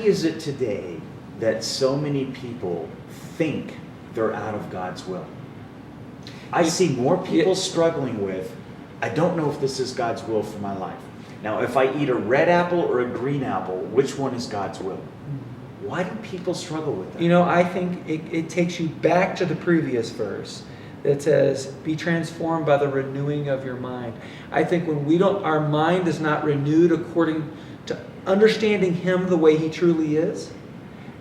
is it today that so many people think they're out of God's will? I see more people struggling with, I don't know if this is God's will for my life. Now, if I eat a red apple or a green apple, which one is God's will? Why do people struggle with that? You know, I think it takes you back to the previous verse that says, be transformed by the renewing of your mind. I think when our mind is not renewed according to understanding Him the way He truly is,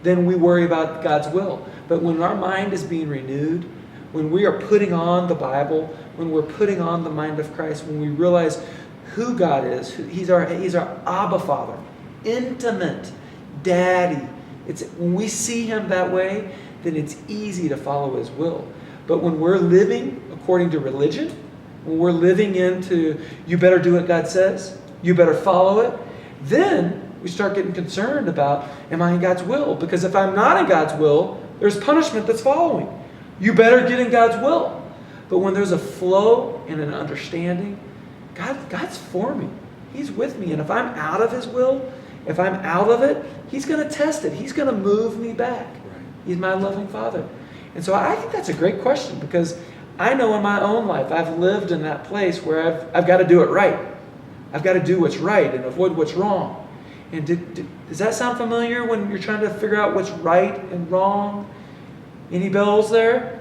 then we worry about God's will. But when our mind is being renewed, when we are putting on the Bible, when we're putting on the mind of Christ, when we realize who God is, He's our Abba Father, intimate Daddy. When we see Him that way, then it's easy to follow His will. But when we're living according to religion, when we're living into, you better do what God says, you better follow it, then we start getting concerned about, am I in God's will? Because if I'm not in God's will, there's punishment that's following. You better get in God's will. But when there's a flow and an understanding, God's for me. He's with me. And if I'm out of His will, if I'm out of it, He's going to test it. He's going to move me back. Right. He's my loving Father. And so I think that's a great question, because I know in my own life I've lived in that place where I've got to do it right. I've got to do what's right and avoid what's wrong. And does that sound familiar when you're trying to figure out what's right and wrong? Any bells there?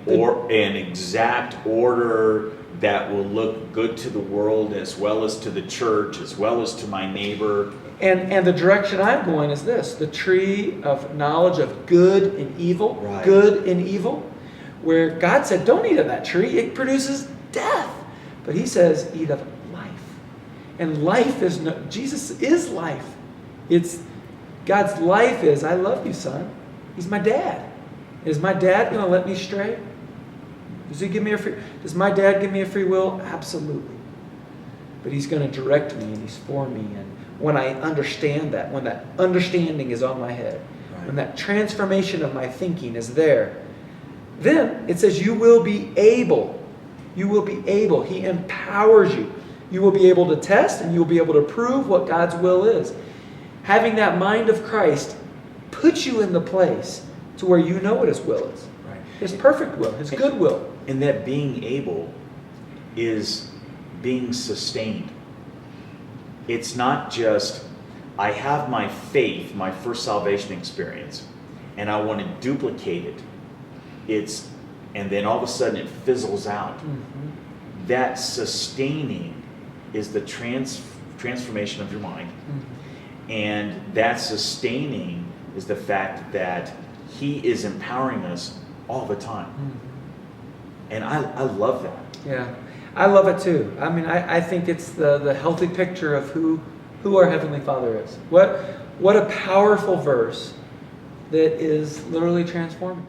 Or an exact order that will look good to the world as well as to the church, as well as to my neighbor. And the direction I'm going is this: the tree of knowledge of good and evil, right. Good and evil, where God said, don't eat of that tree, it produces death. But He says, eat of life. And life is, Jesus is life. It's, God's life is, I love you, son. He's my dad. Is my dad going to let me stray? Does my dad give me a free will? Absolutely. But He's going to direct me, and He's for me. And when I understand that, when that understanding is on my head, right. When that transformation of my thinking is there, then it says you will be able. You will be able. He empowers you. You will be able to test, and you will be able to prove what God's will is. Having that mind of Christ puts you in the place to where you know what His will is. Right. His perfect will, His good will. And that being able is being sustained. It's not just, I have my faith, my first salvation experience, and I want to duplicate it. And then all of a sudden it fizzles out. Mm-hmm. That sustaining is the transformation of your mind. Mm-hmm. And that sustaining is the fact that He is empowering us all the time. Mm-hmm. And I love that. Yeah, I love it too. I mean, I think it's the healthy picture of who our Heavenly Father is. What a powerful verse that is literally transforming.